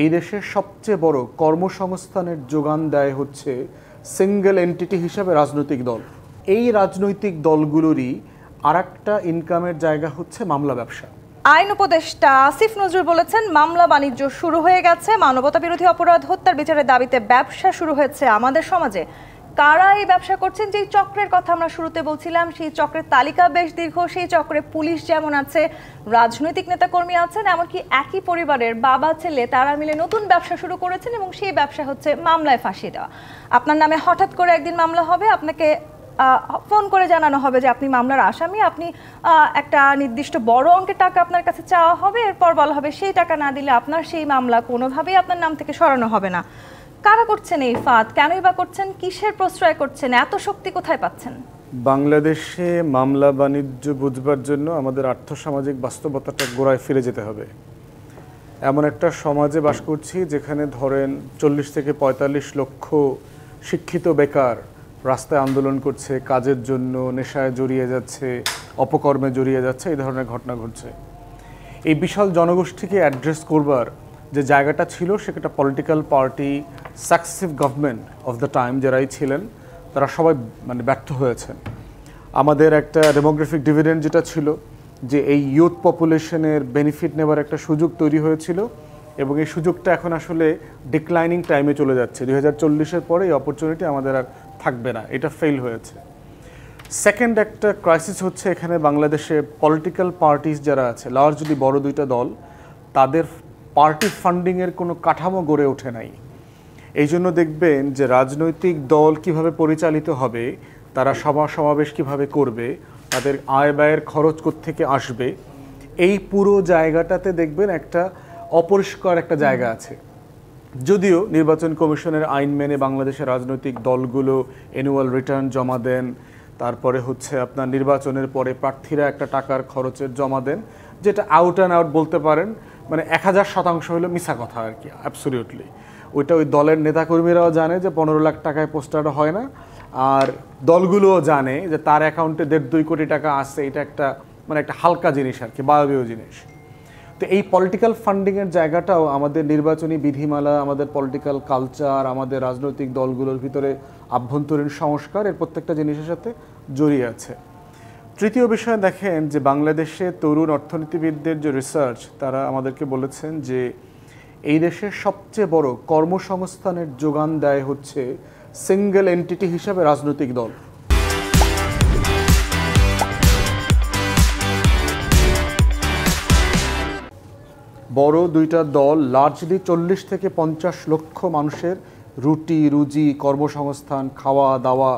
এই দেশের সবচেয়ে বড় কর্মসংস্থানের যোগান দেয় হচ্ছে সিঙ্গেল এন্টিটি হিসাবে রাজনৈতিক দল। এই রাজনৈতিক দলগুলোরই আরেকটা ইনকামের জায়গা হচ্ছে মামলা ব্যবসা। আইন উপদেষ্টা আসিফ নজরুল বলেছেন, মামলা বাণিজ্য শুরু হয়ে গেছে, মানবতা বিরোধী অপরাধ, হত্যার বিচারের দাবিতে ব্যবসা শুরু হয়েছে আমাদের সমাজে। কারা এই ব্যবসা করছেন? যেই চক্রের কথা আমরা শুরুতে বলছিলাম, সেই চক্রের তালিকা বেশ দীর্ঘ। সেই চক্রে পুলিশ যেমন আছে, রাজনৈতিক নেতাকর্মী আছেন, এমনকি একই পরিবারের বাবা ছেলে তারা মিলে নতুন ব্যবসা শুরু করেছেন, এবং সেই ব্যবসা হচ্ছে মামলায় ফাঁসিয়ে দেওয়া। আপনার নামে হঠাৎ করে একদিন মামলা হবে, আপনাকে ফোন করে জানানো হবে যে আপনি মামলার আসামি, আপনি একটা নির্দিষ্ট বড় অঙ্কের টাকা আপনার কাছে চাওয়া হবে, এরপর বলা হবে সেই টাকা না দিলে আপনার সেই মামলা কোনোভাবেই আপনার নাম থেকে সরানো হবে না। কারা করছেন এই ফাঁদ? কেনই বা করছেন? কিসের প্রশ্রয় করছেন? এত শক্তি কোথায় পাচ্ছেন? বাংলাদেশে মামলা বাণিজ্য বুঝবার জন্য আমাদের আর্থসামাজিক বাস্তবতাটা গোড়ায় ফিরে যেতে হবে। এমন একটা সমাজে বাস করছি যেখানে ধরেন 40 থেকে 45 লক্ষ শিক্ষিত বেকার রাস্তায় আন্দোলন করছে, কাজের জন্য নেশায় জড়িয়ে যাচ্ছে, অপকর্মে জড়িয়ে যাচ্ছে, এই ধরনের ঘটনা ঘটছে। এই বিশাল জনগোষ্ঠীকে অ্যাড্রেস করবার যে জায়গাটা ছিল, সেটা political party, successive government of the time যারাই ছিলেন তারা সবাই ব্যর্থ হয়েছেন। আমাদের একটা ডেমোগ্রাফিক ডিভিডেন্ড যেটা ছিল, যে এই ইয়ুথ পপুলেশনের বেনিফিট নেবার একটা সুযোগ তৈরি হয়েছিল, এবং এই সুযোগটা এখন আসলে ডিক্লাইনিং টাইমে চলে যাচ্ছে। 2040-এর পরে এই অপরচুনিটি আমাদের আর থাকবে না, এটা ফেল হয়েছে। সেকেন্ড একটা ক্রাইসিস হচ্ছে এখানে বাংলাদেশে পলিটিক্যাল পার্টিস যারা আছে, লার্জলি বড় দুইটা দল, তাদের পার্টি ফান্ডিংয়ের কোনো কাঠামো গড়ে ওঠে নাই। এই জন্য দেখবেন যে রাজনৈতিক দল কিভাবে পরিচালিত হবে, তারা সভা সমাবেশ কীভাবে করবে, তাদের আয় ব্যয়ের খরচ কোত্থেকে আসবে, এই পুরো জায়গাটাতে দেখবেন একটা অপরিষ্কার একটা জায়গা আছে। যদিও নির্বাচন কমিশনের আইন মেনে বাংলাদেশের রাজনৈতিক দলগুলো অ্যানুয়াল রিটার্ন জমা দেন, তারপরে হচ্ছে আপনার নির্বাচনের পরে প্রার্থীরা একটা টাকার খরচের জমা দেন, যেটা আউট অ্যান্ড আউট বলতে পারেন 1000% হলো মিছা কথা আর কি, অ্যাবসলিউটলি। ওইটা ওই দলের নেতাকর্মীরাও জানে যে 15 লাখ টাকায় পোস্টারটা হয় না, আর দলগুলোও জানে যে তার অ্যাকাউন্টে 1.5-2 কোটি টাকা আসছে। এটা একটা একটা হালকা জিনিস আর কি, বায়বীয় জিনিস। তো এই পলিটিক্যাল ফান্ডিংয়ের জায়গাটাও আমাদের নির্বাচনী বিধিমালা, আমাদের পলিটিক্যাল কালচার, আমাদের রাজনৈতিক দলগুলোর ভিতরে আভ্যন্তরীণ সংস্কার, এর প্রত্যেকটা জিনিসের সাথে জড়িয়ে আছে। তৃতীয় বিষয় দেখেন যে বাংলাদেশে তরুণ অর্থনীতিবিদদের যে রিসার্চ, তারা আমাদেরকে বলেছেন যে এই দেশের সবচেয়ে বড় কর্মসংস্থানের যোগান দেয় হচ্ছে সিঙ্গেল এন্টিটি হিসাবে রাজনৈতিক দল। বড় দুইটা দল লার্জলি 40 থেকে 50 লক্ষ মানুষের রুটি রুজি, কর্মসংস্থান, খাওয়া দাওয়া,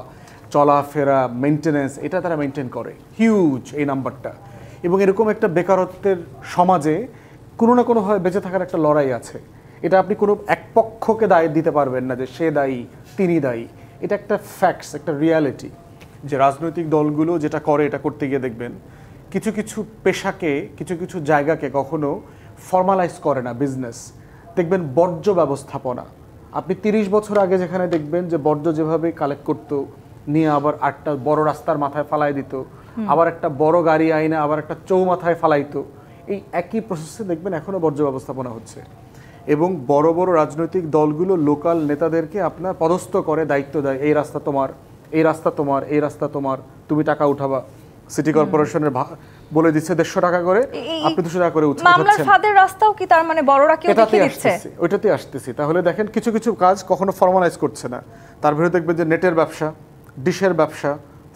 চলাফেরা, মেনটেনেন্স, এটা তারা মেনটেন করে। হিউজ এই নাম্বারটা। এবং এরকম একটা বেকারত্বের সমাজে কোনো না কোনোভাবে বেঁচে থাকার একটা লড়াই আছে। এটা আপনি কোনো এক পক্ষকে দায় দিতে পারবেন না যে সে দায়ী, তিনি দায়ী। এটা একটা ফ্যাক্টস, একটা রিয়ালিটি। যে রাজনৈতিক দলগুলো যেটা করে, এটা করতে গিয়ে দেখবেন কিছু কিছু পেশাকে, কিছু কিছু জায়গাকে কখনো ফর্মালাইজ করে না বিজনেস। দেখবেন বর্জ্য ব্যবস্থাপনা, আপনি 30 বছর আগে যেখানে দেখবেন যে বর্জ্য যেভাবে কালেক্ট করতো, নিয়ে আবার একটা বড় রাস্তার মাথায় ফালাই দিত, আবার একটা বড় গাড়ি আইনে আবার একটা চৌমাথায় ফালাইতো, এই একই প্রসেসে দেখবেন এখনও বর্জ্য ব্যবস্থাপনা হচ্ছে। এবং বড় বড় রাজনৈতিক দলগুলো লোকাল নেতাদেরকে আপনার পদস্থ করে, দায়িত্ব দেয়, এই রাস্তা তোমার, এই রাস্তা তোমার, এই রাস্তা তোমার, তুমি টাকা উঠাবা। সিটি কর্পোরেশনের বলে দিচ্ছে 150 টাকা করে, আপনি 200 টাকা করে উঠাচ্ছেন। মামলার ফাঁদের রাস্তাও কি তার বড়রা কেউ দেখিয়ে দিচ্ছে? ওইটাতে আসতেছি। তাহলে দেখেন কিছু কিছু কাজ কখনো ফর্মালাইজ করছে না। তার ভিতরে দেখবেন যে নেটের ব্যবসা, ডিশের ব্যবসা,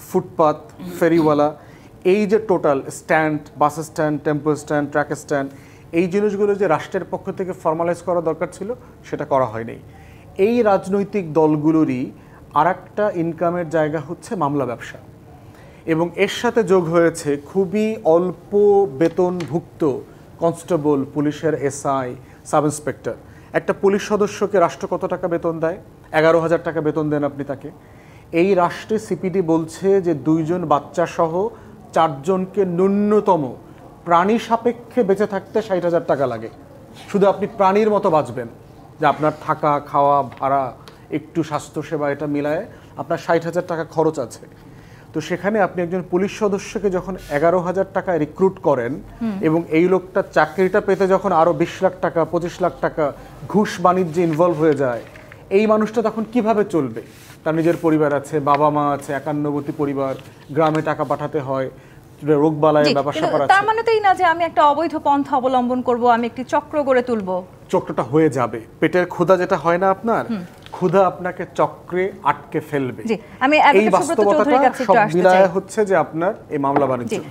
ফুটপাত, ফেরিওয়ালা, এই যে total stand, bus stand, tempo stand, truck stand, এই জিনিসগুলো যে রাষ্ট্রের পক্ষ থেকে ফর্মালাইজ করা দরকার ছিল, সেটা করা হয়নি। এই রাজনৈতিক দলগুলোরই আরেকটা ইনকামের জায়গা হচ্ছে মামলা ব্যবসা। এবং এর সাথে যোগ হয়েছে খুবই অল্প বেতনভুক্ত কনস্টেবল, পুলিশের এসআই, সাব ইন্সপেক্টর। একটা পুলিশ সদস্যকে রাষ্ট্র কত টাকা বেতন দেয়? 11,000 টাকা বেতন দেন আপনি তাকে। এই রাষ্ট্রে সিপিডি বলছে যে 2 জন বাচ্চা সহ 4 জনকে ন্যূনতম প্রাণী সাপেক্ষে বেঁচে থাকতে 60,000 টাকা লাগে। শুধু আপনি প্রাণীর মতো বাঁচবেন, যে আপনার থাকা, খাওয়া, ভাড়া, একটু স্বাস্থ্যসেবা, এটা মিলায় আপনার 60,000 টাকা খরচ আছে। তো সেখানে আপনি একজন পুলিশ সদস্যকে যখন 11,000 টাকায় রিক্রুট করেন এবং এই লোকটা চাকরিটা পেতে যখন আরো 20 লাখ টাকা 25 লাখ টাকা ঘুষ বাণিজ্যে ইনভলভ হয়ে যায়, এই মানুষটা তখন কিভাবে চলবে? তার নিজের পরিবার আছে, বাবা মা আছে, একান্নবর্তী পরিবার, গ্রামে টাকা পাঠাতে হয়, রোগবালায় ব্যাপার স্যাপার আছে। তার মানে তো এই না যে আমি একটা অবৈধ পন্থা অবলম্বন করব, আমি একটি চক্র গড়ে তুলব। চক্রটা হয়ে যাবে। পেটের ক্ষুধা যেটা হয় না আপনার, ক্ষুধা আপনাকে চক্রে আটকে ফেলবে। জি, আমি এই অ্যাডভোকেট সুব্রত চৌধুরীর বাস্তবতাটা কাছে সব একটু আসতে চাই। মিলায় হচ্ছে যে আপনার এই মামলা বাণিজ্য।